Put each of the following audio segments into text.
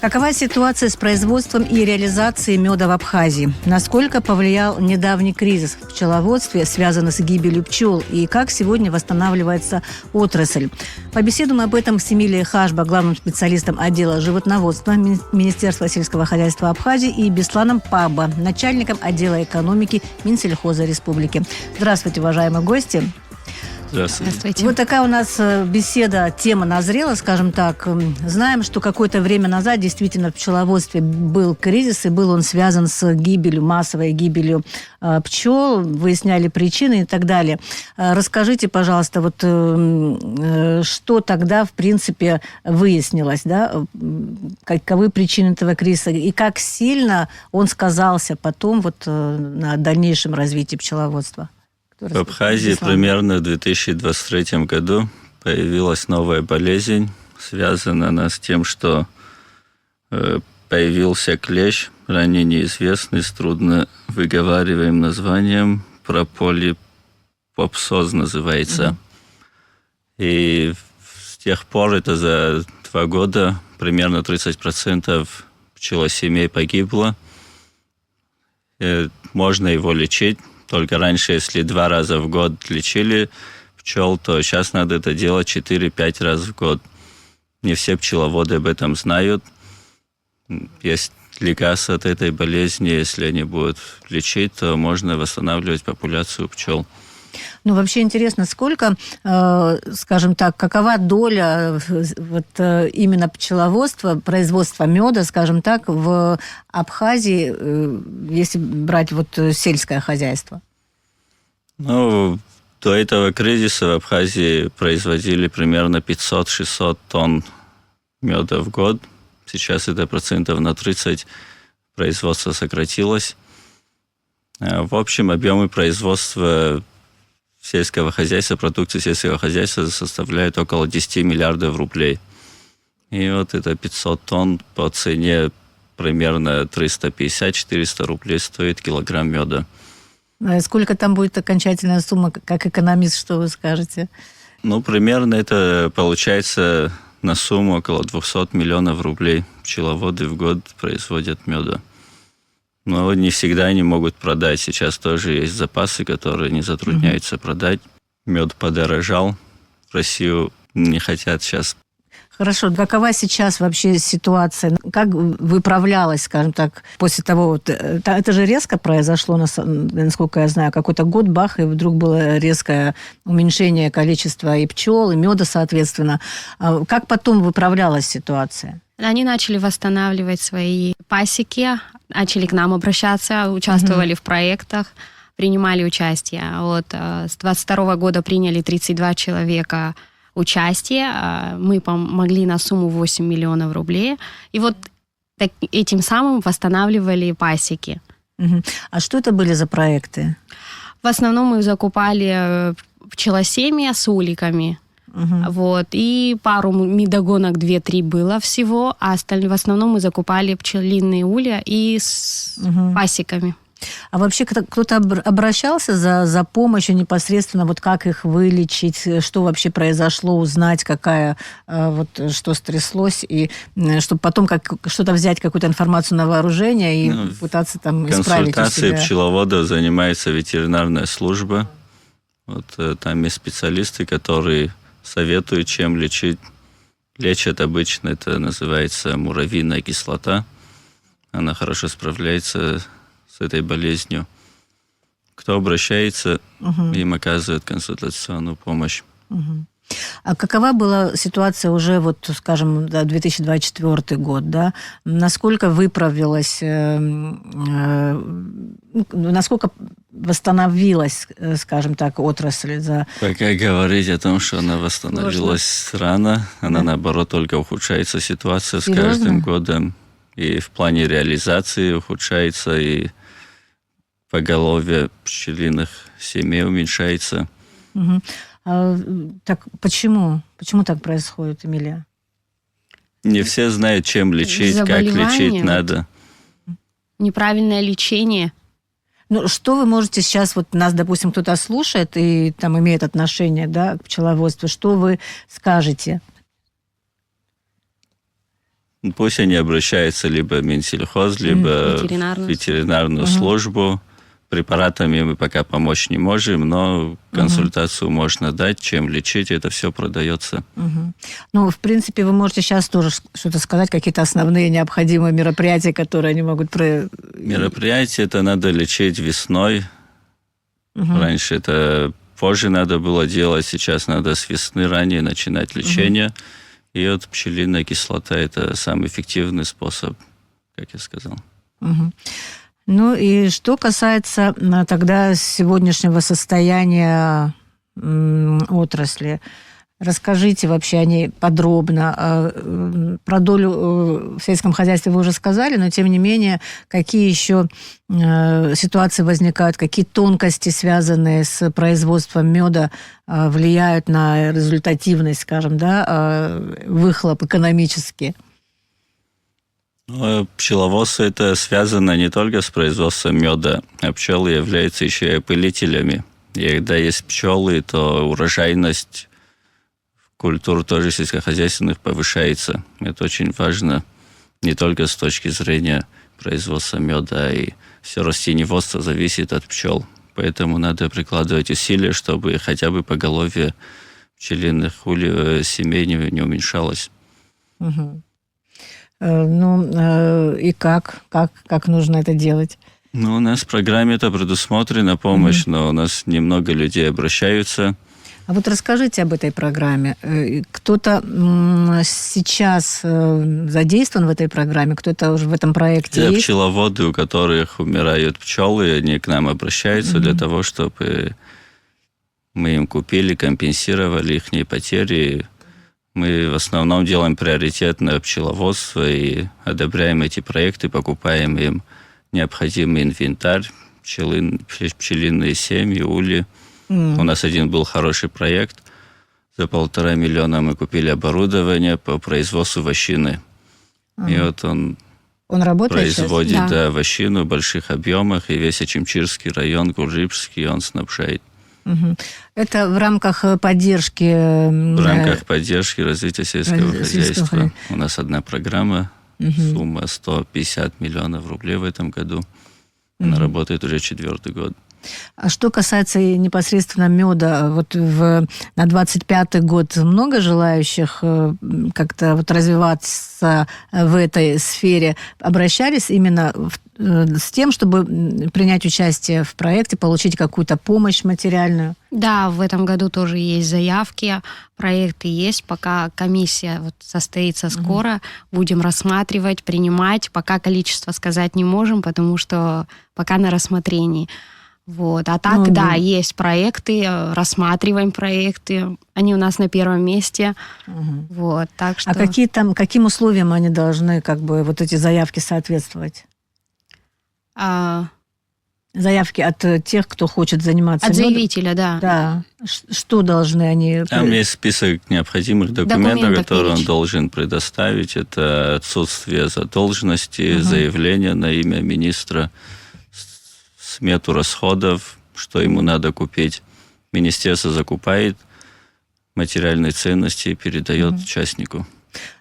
Какова ситуация с производством и реализацией меда в Абхазии? Насколько повлиял недавний кризис в пчеловодстве, связанный с гибелью пчел? И как сегодня восстанавливается отрасль? Побеседуем об этом с Эмилией Хашба, главным специалистом отдела животноводства Министерства сельского хозяйства Абхазии, и Бесланом Паба, начальником отдела экономики Минсельхоза Республики. Здравствуйте, уважаемые гости. Здравствуйте. Вот такая у нас беседа, тема назрела, скажем так. Знаем, что какое-то время назад действительно в пчеловодстве был кризис, и был он связан с гибелью, массовой гибелью пчел, выясняли причины и так далее. Расскажите, пожалуйста, вот что тогда, в принципе, выяснилось, да? Каковы причины этого кризиса, и как сильно он сказался потом вот на дальнейшем развитии пчеловодства? В Абхазии примерно в 2023 году появилась новая болезнь, связанная она с тем, что появился клещ, ранее неизвестный, с трудно выговариваемым названием, прополипопсоз называется. И с тех пор, это за 2 года, примерно 30% пчелосемей погибло. Можно его лечить. Только раньше, если 2 раза в год лечили пчел, то сейчас надо это делать 4-5 раз в год. Не все пчеловоды об этом знают. Есть лекарства от этой болезни. Если они будут лечить, то можно восстанавливать популяцию пчел. Ну, вообще интересно, сколько, скажем так, какова доля вот именно пчеловодства, производства меда, скажем так, в Абхазии, если брать вот сельское хозяйство? Ну, до этого кризиса в Абхазии производили примерно 500-600 тонн меда в год. Сейчас это процентов на 30 производство сократилось. В общем, объемы производства сельского хозяйства, продукции сельского хозяйства составляют около 10 миллиардов рублей. И вот это 500 тонн по цене примерно 350-400 рублей стоит килограмм меда. Сколько там будет окончательная сумма, как экономист, что вы скажете? Ну, примерно это получается на сумму около 200 миллионов рублей пчеловоды в год производят меда. Но не всегда они могут продать. Сейчас тоже есть запасы, которые не затрудняются продать. Мед подорожал. В Россию не хотят сейчас. Хорошо. Какова сейчас вообще ситуация? Как выправлялась, скажем так, после того... Вот, это же резко произошло, насколько я знаю. Какой-то год, бах, и вдруг было резкое уменьшение количества и пчел, и меда, соответственно. Как потом выправлялась ситуация? Они начали восстанавливать свои пасеки, начали к нам обращаться, участвовали в проектах, принимали участие. Вот, с 22 года приняли 32 человека участие. Мы помогли на сумму 8 миллионов рублей. И вот этим самым восстанавливали пасеки. А что это были за проекты? В основном мы закупали пчелосемья с уликами. Вот, и пару медогонок 2-3 было всего, а остальные в основном мы закупали пчелиные улья и с пасеками. А вообще кто-то обращался за помощью непосредственно, вот как их вылечить, что вообще произошло, узнать, какая, вот, что стряслось, и чтобы потом что-то взять, какую-то информацию на вооружение и пытаться там исправить у себя? Консультацией пчеловодов занимается ветеринарная служба. Вот, там есть специалисты, которые советуют, чем лечить. Лечат обычно, это называется муравьиная кислота. Она хорошо справляется с этой болезнью. Кто обращается, им оказывают консультационную помощь. А какова была ситуация уже, вот, скажем, 2024 год, да? Насколько выправилась, насколько восстановилась, скажем так, отрасль? Пока говорить о том, что она восстановилась рано, она, наоборот, только ухудшается ситуация. Серьезно? С каждым годом. И в плане реализации ухудшается, и поголовье пчелиных семей уменьшается. Так почему? Почему так происходит, Эмилия? Не все знают, чем лечить, как лечить надо. Неправильное лечение. Ну, что вы можете сейчас, вот нас, допустим, кто-то слушает и там имеет отношение, да, к пчеловодству, что вы скажете? Пусть они обращаются либо в Минсельхоз, либо в ветеринарную службу. Препаратами мы пока помочь не можем, но консультацию можно дать, чем лечить, это все продается. Ну, в принципе, вы можете сейчас тоже что-то сказать, какие-то основные необходимые мероприятия, которые они могут... Мероприятия это надо лечить весной. Раньше это позже надо было делать, сейчас надо с весны ранее начинать лечение. И вот пчелиная кислота – это самый эффективный способ, как я сказал. Ну и что касается тогда сегодняшнего состояния отрасли, расскажите вообще о ней подробно. Про долю в сельском хозяйстве вы уже сказали, но тем не менее, какие еще ситуации возникают, какие тонкости, связанные с производством меда, влияют на результативность, скажем, да, выхлоп экономический? Пчеловодство это связано не только с производством меда, а пчелы являются еще и опылителями. И когда есть пчелы, то урожайность культур тоже сельскохозяйственных повышается. Это очень важно не только с точки зрения производства меда, и все растениеводство зависит от пчел. Поэтому надо прикладывать усилия, чтобы хотя бы поголовье пчелиных семей не уменьшалось. Ну, и как нужно это делать? Ну, у нас в программе это предусмотрена помощь, но у нас немного людей обращаются. А вот расскажите об этой программе. Кто-то сейчас задействован в этой программе, кто-то уже в этом проекте есть? Пчеловоды, у которых умирают пчелы, они к нам обращаются для того, чтобы мы им купили, компенсировали их потери. Мы в основном делаем приоритет на пчеловодство и одобряем эти проекты, покупаем им необходимый инвентарь, пчелиные семьи, ульи. У нас один был хороший проект. За 1,5 миллиона мы купили оборудование по производству вощины. И вот он производит вощину в больших объемах, и весь Очимчирский район, Гуржипский, он снабжает. Это в рамках поддержки... В рамках поддержки развития сельского хозяйства. У нас одна программа, сумма 150 миллионов рублей в этом году. Она работает уже 4-й год. А что касается непосредственно меда, вот на 25-й год много желающих как-то вот развиваться в этой сфере обращались именно с тем, чтобы принять участие в проекте, получить какую-то помощь материальную? Да, в этом году тоже есть заявки, проекты есть, пока комиссия состоится скоро, будем рассматривать, принимать, пока количество сказать не можем, потому что пока на рассмотрении. Вот. А так, есть проекты, рассматриваем проекты, они у нас на первом месте. Вот, так что... А каким условиям они должны, вот эти заявки соответствовать? Заявки от тех, кто хочет заниматься от медом? заявителя, да. Да. Что должны они... Там есть список необходимых документов, которые он должен предоставить. Это отсутствие задолженности, заявление на имя министра, смету расходов, что ему надо купить. Министерство закупает материальные ценности и передает участнику.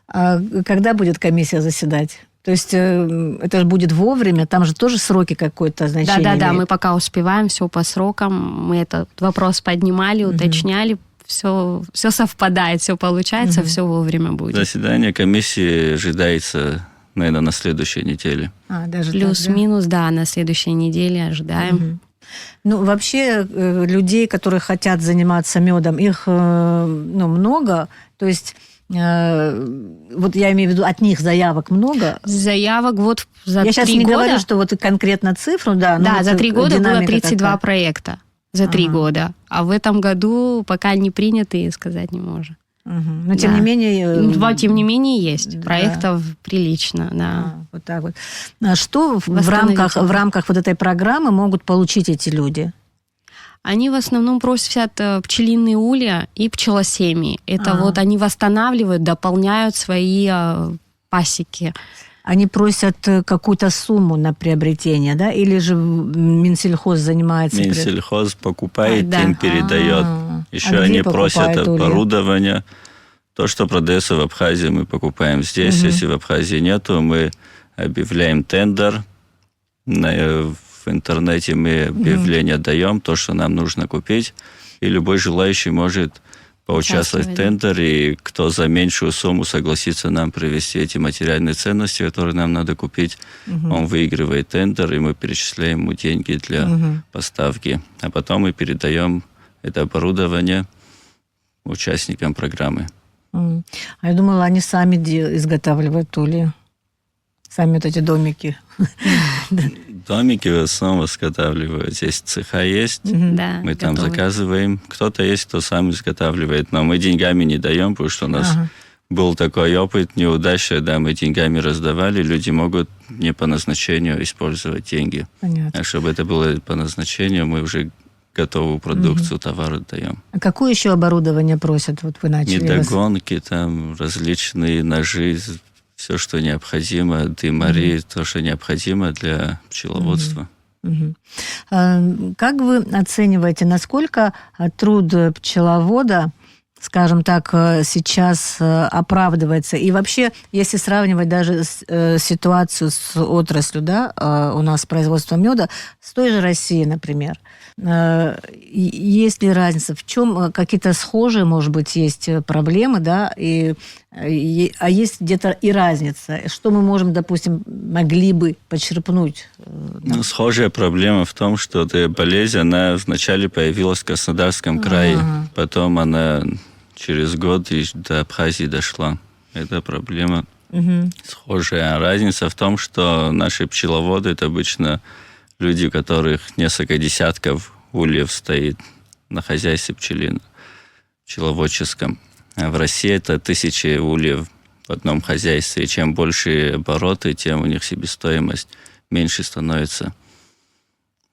А когда будет комиссия заседать? То есть это же будет вовремя, там же тоже сроки какое-то значение имеют? Да, мы пока успеваем, все по срокам. Мы этот вопрос поднимали, уточняли. Все совпадает, все получается, все вовремя будет. Заседание комиссии ожидается, наверное, на следующей неделе. Даже плюс-минус, на следующей неделе ожидаем. Ну, вообще, людей, которые хотят заниматься медом, их много. То есть, вот я имею в виду, от них заявок много. Заявок за 3 года... Я сейчас не говорю, что конкретно цифру, Да, за 3 года было 32 проекта. За 3 года. А в этом году пока не приняты, сказать не можем. Но тем не менее... Тем не менее есть. Проектов прилично, да. Вот так вот. Что в рамках вот этой программы могут получить эти люди? Они в основном просят пчелиные улья и пчелосемьи. Это они восстанавливают, дополняют свои пасеки. Они просят какую-то сумму на приобретение, да? Или же Минсельхоз занимается? Минсельхоз покупает, им передает. Еще они просят оборудование. То, что продается в Абхазии, мы покупаем здесь. Если в Абхазии нету, мы объявляем тендер. В интернете мы объявление даем, то, что нам нужно купить. И любой желающий может поучаствовать в тендере, и кто за меньшую сумму согласится нам привезти эти материальные ценности, которые нам надо купить, он выигрывает тендер, и мы перечисляем ему деньги для поставки. А потом мы передаем это оборудование участникам программы. А я думала, они сами изготавливают то ли сами вот эти домики. Домики в основном изготавливают. Здесь цеха есть, Да, мы там готовы. заказываем. Кто-то есть, кто сам изготавливает, но мы деньгами не даем, потому что у нас был такой опыт, неудача, да, мы деньгами раздавали, люди могут не по назначению использовать деньги. Понятно. А чтобы это было по назначению, мы уже готовую продукцию, товары даем. А какое еще оборудование просят? Вот вы начали. Недогонки, там различные ножи, все, что необходимо, дымари, то, что необходимо для пчеловодства. Как вы оцениваете, насколько труд пчеловода, скажем так, сейчас оправдывается? И вообще, если сравнивать даже ситуацию с отраслью, да, у нас производство меда, с той же Россией, например, есть ли разница? В чем какие-то схожие, может быть, есть проблемы, да, а есть где-то и разница? Что мы можем, допустим, могли бы почерпнуть? Ну, схожая проблема в том, что эта болезнь, она вначале появилась в Краснодарском крае, потом она через год до Абхазии дошла. Это проблема схожая. А разница в том, что наши пчеловоды – это обычно люди, у которых несколько десятков ульев стоит на хозяйстве пчеловодческом. А в России это 1000 ульев в одном хозяйстве. И чем больше обороты, тем у них себестоимость меньше становится.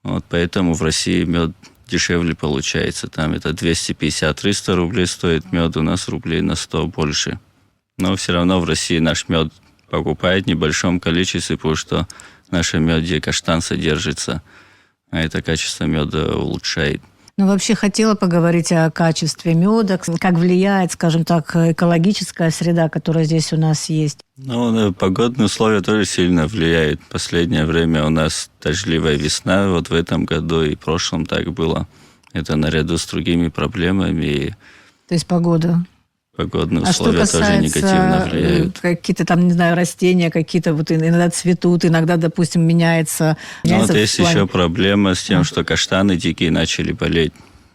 Вот поэтому в России мед дешевле получается. Там это 250-300 рублей стоит мед, у нас рублей на 100 больше. Но все равно в России наш мед покупают в небольшом количестве, потому что в нашем меде каштан содержится, а это качество меда улучшает. Ну, вообще хотела поговорить о качестве меда, как влияет, скажем так, экологическая среда, которая здесь у нас есть. Ну, погодные условия тоже сильно влияют. В последнее время у нас дождливая весна, вот в этом году и в прошлом так было. Это наряду с другими проблемами. То есть погода. Погодные условия тоже негативно влияют. Какие-то там, не знаю, растения, какие-то вот иногда цветут, иногда, допустим, меняется. Ну, вот есть еще проблема с тем, что каштаны дикие начали болеть.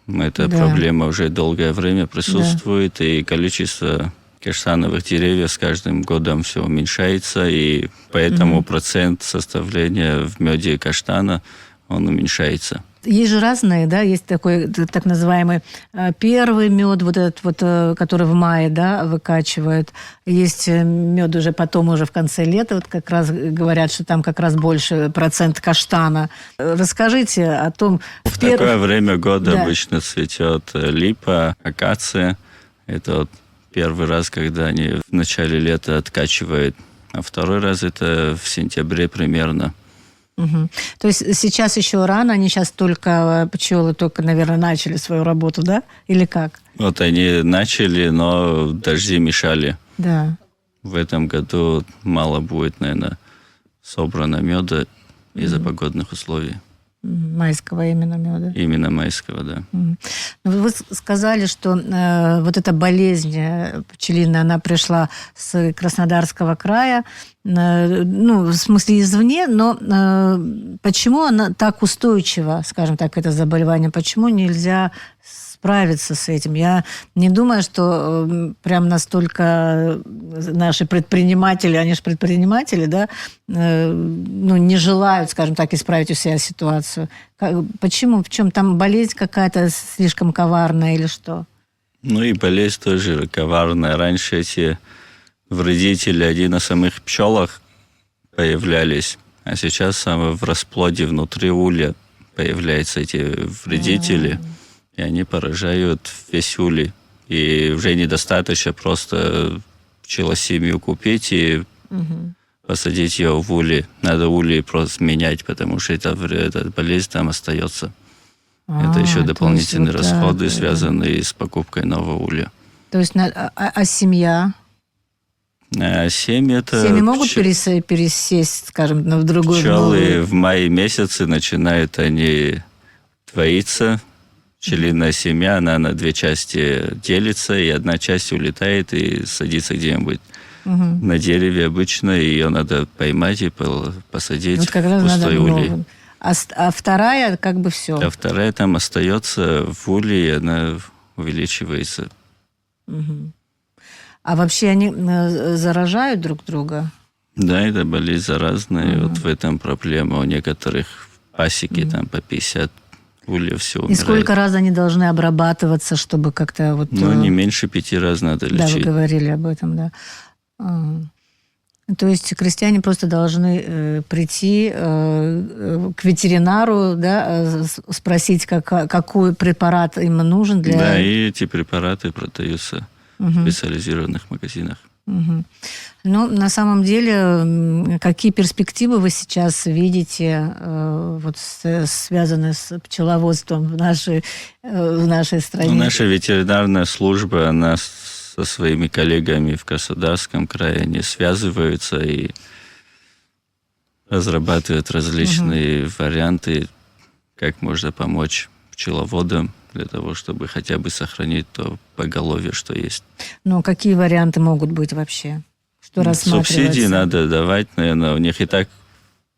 Эта проблема уже долгое время присутствует, и количество каштановых деревьев с каждым годом все уменьшается, и поэтому процент составления в меде каштана, он уменьшается. Есть же разные, да, есть такой так называемый первый мед, вот этот вот, который в мае, да, выкачивают. Есть мед уже потом, уже в конце лета, вот как раз говорят, что там как раз больше процент каштана. Расскажите о том... В такое время года обычно цветет липа, акация. Это вот первый раз, когда они в начале лета откачивают, а второй раз это в сентябре примерно. То есть сейчас еще рано, они сейчас пчелы только, наверное, начали свою работу, да? Или как? Вот они начали, но дожди мешали. Да. В этом году мало будет, наверное, собрано меда из-за погодных условий. Майского именно меда. Именно майского, да. Вы сказали, что вот эта болезнь пчелиная, она пришла с Краснодарского края, ну, в смысле извне, но почему она так устойчива, скажем так, это заболевание, почему нельзя справиться с этим? Я не думаю, что прям настолько наши предприниматели, они же предприниматели, да, ну, не желают, скажем так, исправить у себя ситуацию. Почему? В чем там болезнь какая-то слишком коварная или что? Ну и болезнь тоже коварная. Раньше эти вредители, они на самих пчелах появлялись, а сейчас в расплоде внутри улья появляются эти вредители, и они поражают весь улей. И уже недостаточно просто пчелосемью купить и посадить ее в улей. Надо улей просто менять, потому что эта болезнь там остается. Это еще дополнительные расходы, связанные с покупкой нового улья. То есть, а семья? Семьи могут пересесть, скажем, в другой... Пчелы в мае месяце начинают они двоиться. Пчелиная семья, она на две части делится, и одна часть улетает и садится где-нибудь на дереве обычно, и ее надо поймать и посадить вот как в раз пустой надо улей. много. А вторая как бы все. А вторая там остается в улей, и она увеличивается. А вообще они заражают друг друга? Да, это болезнь заразная, вот в этом проблема. У некоторых пасеки там по 50 ульев все умирает. И сколько раз они должны обрабатываться, чтобы как-то вот... Ну, не меньше 5 раз надо лечить. Да, вы говорили об этом, да. То есть крестьяне просто должны прийти к ветеринару, да, спросить, какой препарат им нужен для... Да, и эти препараты продаются в специализированных магазинах. Ну, на самом деле, какие перспективы вы сейчас видите, вот, связанные с пчеловодством в нашей стране? Ну, наша ветеринарная служба, она со своими коллегами в Краснодарском крае, они связываются и разрабатывают различные варианты, как можно помочь пчеловодам для того, чтобы хотя бы сохранить то поголовье, что есть. Ну, какие варианты могут быть вообще? Что рассматривается? Субсидии надо давать, наверное, у них и так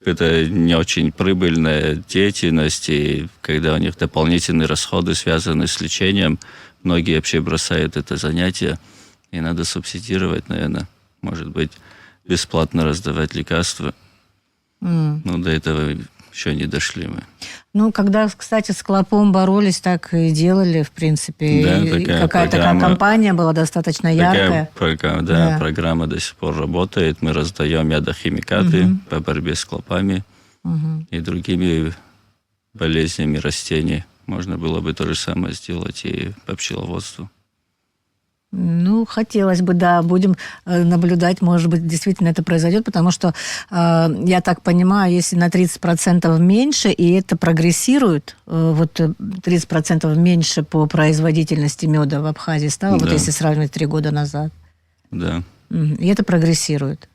это не очень прибыльная деятельность, и когда у них дополнительные расходы, связанные с лечением, многие вообще бросают это занятие, и надо субсидировать, наверное, может быть, бесплатно раздавать лекарства. Но до этого еще не дошли мы. Ну, когда, кстати, с клопом боролись, так и делали, в принципе. Да, какая-то кампания была достаточно яркая. Программа до сих пор работает. Мы раздаем ядохимикаты по борьбе с клопами и другими болезнями растений. Можно было бы то же самое сделать и по пчеловодству. Ну, хотелось бы, да, будем наблюдать, может быть, действительно это произойдет, потому что, я так понимаю, если на 30% меньше, и это прогрессирует, вот 30% меньше по производительности меда в Абхазии стало, да. Вот если сравнивать 3 года назад. Да. И это прогрессирует.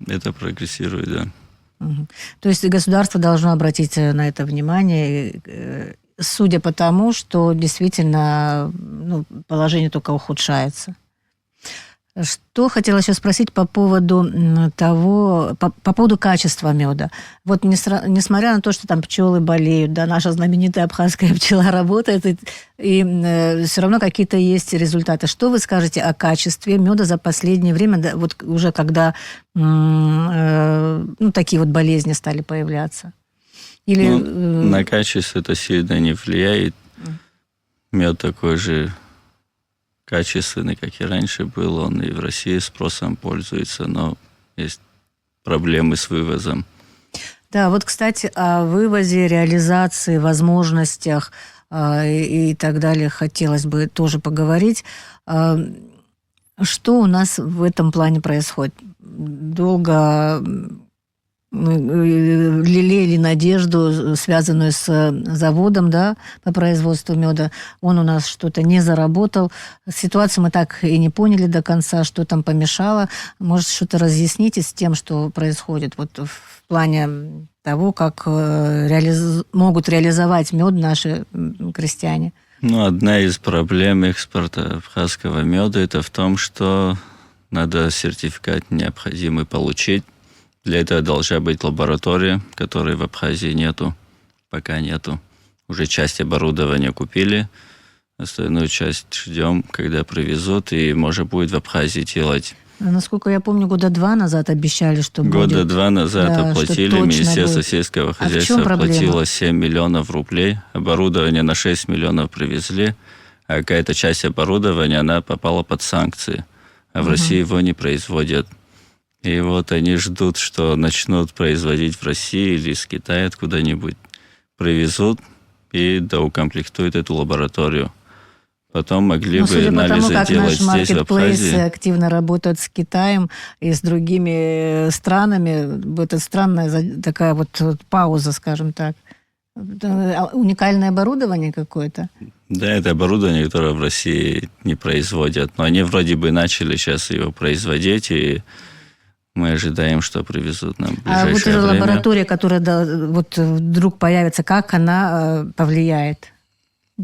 Это прогрессирует, да. То есть государство должно обратить на это внимание, судя по тому, что действительно положение только ухудшается. Что хотела еще спросить по поводу того, по поводу качества меда. Вот несмотря на то, что там пчелы болеют, да, наша знаменитая абхазская пчела работает, и все равно какие-то есть результаты. Что вы скажете о качестве меда за последнее время, да, вот уже когда такие вот болезни стали появляться? Или... на качество это сильно не влияет. Мед такой же качественный, как и раньше был. Он и в России спросом пользуется, но есть проблемы с вывозом. Да, вот, кстати, о вывозе, реализации, возможностях и так далее хотелось бы тоже поговорить. Что у нас в этом плане происходит? Долго лелеяли надежду, связанную с заводом, да, по производству меда. Он у нас что-то не заработал. Ситуацию мы так и не поняли до конца, что там помешало. Может, что-то разъясните с тем, что происходит вот в плане того, как могут реализовать мед наши крестьяне. Одна из проблем экспорта абхазского меда это в том, что надо сертификат необходимый получить. Для этого должна быть лаборатория, которой в Абхазии нету, пока нету. Уже часть оборудования купили, остальную часть ждем, когда привезут, и можно будет в Абхазии делать. Насколько я помню, 2 года назад обещали, что будет. 2 года назад оплатили, Министерство сельского хозяйства оплатило 7 миллионов рублей, оборудование на 6 миллионов привезли, а какая-то часть оборудования, она попала под санкции, а в России его не производят. И вот они ждут, что начнут производить в России или из Китая откуда-нибудь. Привезут и доукомплектуют эту лабораторию. Потом могли бы анализы делать здесь, в Абхазии. Судя по тому, как наши маркетплейсы активно работают с Китаем и с другими странами, это странная такая вот пауза, скажем так. Уникальное оборудование какое-то? Да, это оборудование, которое в России не производят. Но они вроде бы начали сейчас его производить, и мы ожидаем, что привезут нам в А вот ближайшее эта время. лаборатория, которая вот вдруг появится, как она повлияет?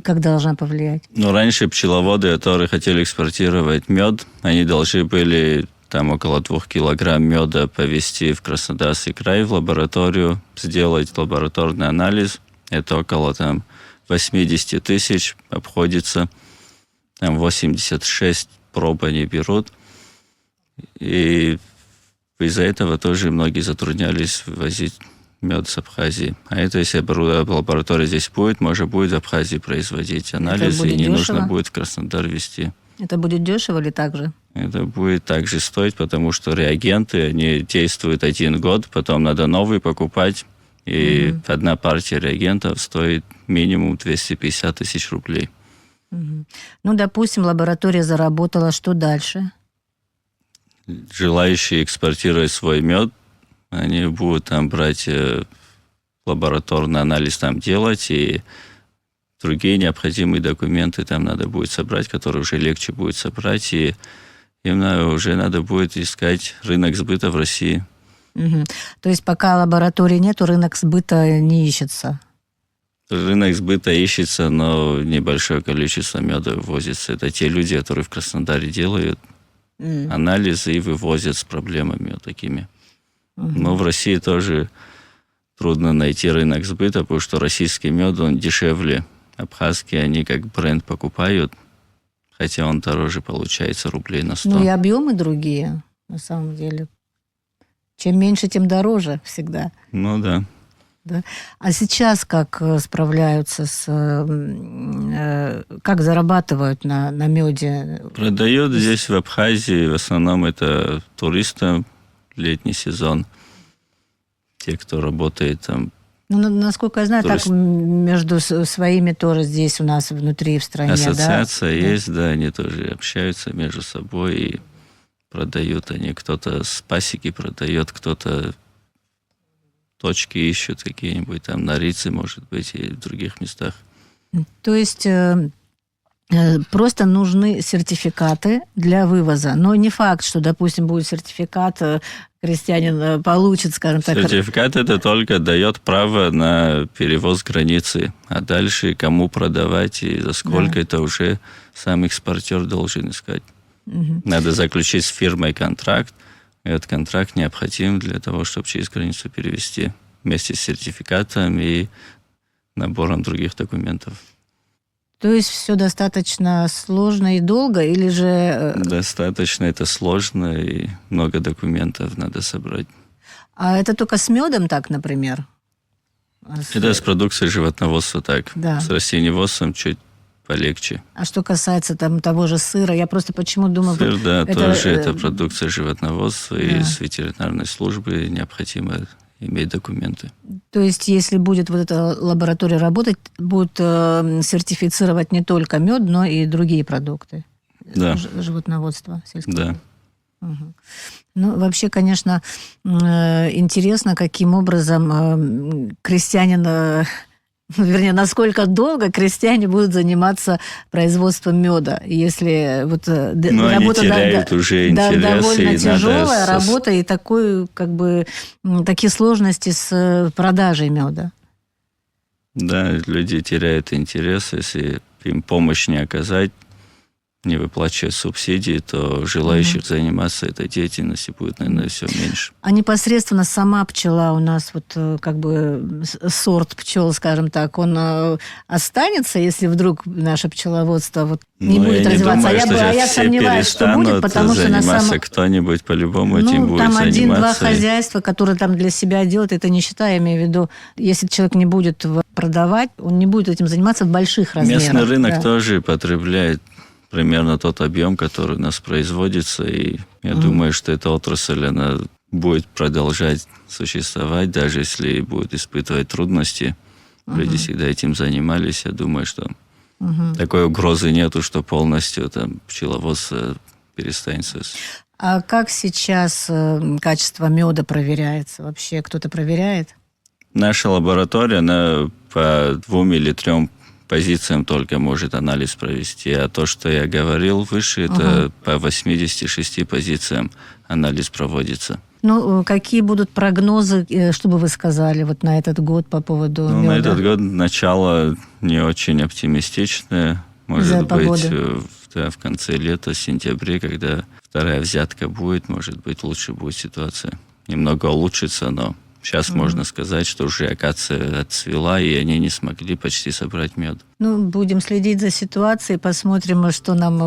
Как должна повлиять? Ну, раньше пчеловоды, которые хотели экспортировать мед, они должны были там около 2 килограмм меда повезти в Краснодарский край в лабораторию, сделать лабораторный анализ. Это около там 80 тысяч обходится. Там 86 проб они берут. И из-за этого тоже многие затруднялись вывозить мед с Абхазии. А это, если лаборатория здесь будет, можно будет в Абхазии производить анализы, будет и не дешево? нужно будет в Краснодар везти. Это будет дешево или так же? Это будет также стоить, потому что реагенты, они действуют 1 год, потом надо новые покупать, и одна партия реагентов стоит минимум 250 тысяч рублей. Ну, допустим, лаборатория заработала, что дальше? Желающие экспортировать свой мед, они будут там брать лабораторный анализ там делать, и другие необходимые документы там надо будет собрать, которые уже легче будет собрать, и им уже надо будет искать рынок сбыта в России. То есть пока лаборатории нету, рынок сбыта не ищется? Рынок сбыта ищется, но небольшое количество меда вывозится. Это те люди, которые в Краснодаре делают анализы и вывозят с проблемами вот такими. Но в России тоже трудно найти рынок сбыта, потому что российский мед, он дешевле. Абхазские они как бренд покупают, хотя он дороже получается рублей на 100. Ну и объемы другие, на самом деле. Чем меньше, тем дороже всегда. Ну да. Да? А сейчас как справляются как зарабатывают на меде? Продают здесь, в Абхазии, в основном это туристам летний сезон. Те, кто работает там. Ну, насколько я знаю, так между своими тоже здесь у нас внутри в стране, ассоциация да? есть, да, они тоже общаются между собой и продают они. Кто-то с пасеки продает, кто-то точки ищут какие-нибудь там на Рице, может быть, и в других местах. То есть просто нужны сертификаты для вывоза. Но не факт, что, допустим, будет сертификат, крестьянин получит, скажем так. Сертификат это только дает право на перевоз границы. А дальше кому продавать и за сколько, это уже сам экспортер должен искать. Надо заключить с фирмой контракт. Этот контракт необходим для того, чтобы через границу перевести вместе с сертификатом и набором других документов. То есть все достаточно сложно и долго, или же... Достаточно, это сложно, и много документов надо собрать. А это только с медом так, например? Это с продукцией животноводства так. Да. С растениеводством чуть полегче. А что касается там того же сыра, я просто почему думаю... Сыр, да, тоже это продукция животноводства, и с ветеринарной службы необходимо иметь документы. То есть, если будет вот эта лаборатория работать, будут сертифицировать не только мед, но и другие продукты животноводства сельского. Да. Ну, вообще, конечно, интересно, каким образом крестьянин... Вернее, насколько долго крестьяне будут заниматься производством меда, если вот работа уже интерес, довольно тяжелая работа и такие сложности с продажей меда. Да, люди теряют интерес, если им помощь не оказать, не выплачивать субсидии, то желающих заниматься этой деятельностью будет, наверное, все меньше. А непосредственно сама пчела у нас, сорт пчел, скажем так, он останется, если вдруг наше пчеловодство не будет развиваться? Я сомневаюсь, что будет, потому что заниматься кто-нибудь по-любому этим будет там заниматься. 1-2 хозяйства, которые там для себя делают, это не считая, я имею в виду, если человек не будет продавать, он не будет этим заниматься в больших размерах. Местный рынок тоже потребляет примерно тот объем, который у нас производится, и я думаю, что эта отрасль, она будет продолжать существовать, даже если будет испытывать трудности. Люди всегда этим занимались, я думаю, что такой угрозы нету, что полностью там пчеловодство перестанет. А как сейчас качество меда проверяется? Вообще кто-то проверяет? Наша лаборатория, она по 2 или 3 позициям только может анализ провести. А то, что я говорил выше, это по 86 позициям анализ проводится. Ну, какие будут прогнозы, что бы вы сказали вот на этот год по поводу Ну, меда? на этот год начало не очень оптимистичное. Из-за Может быть, погоды. в конце лета, в сентябре, когда вторая взятка будет, может быть, лучше будет ситуация. Немного улучшится, но сейчас можно сказать, что уже акация отцвела, и они не смогли почти собрать мед. Ну, будем следить за ситуацией, посмотрим, что нам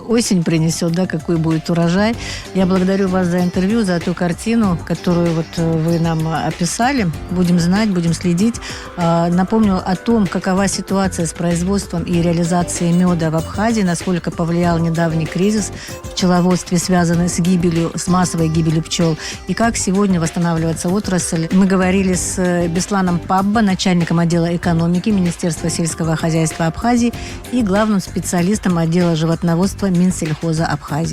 осень принесет, да, какой будет урожай. Я благодарю вас за интервью, за ту картину, которую вот вы нам описали. Будем знать, будем следить. Напомню о том, какова ситуация с производством и реализацией меда в Абхазии, насколько повлиял недавний кризис в пчеловодстве, связанный с массовой гибелью пчел, и как сегодня восстанавливается отрасль. Мы говорили с Бесланом Пабба, начальником отдела экономики Министерства сельского хозяйства Абхазии и главным специалистом отдела животноводства Минсельхоза Абхазии.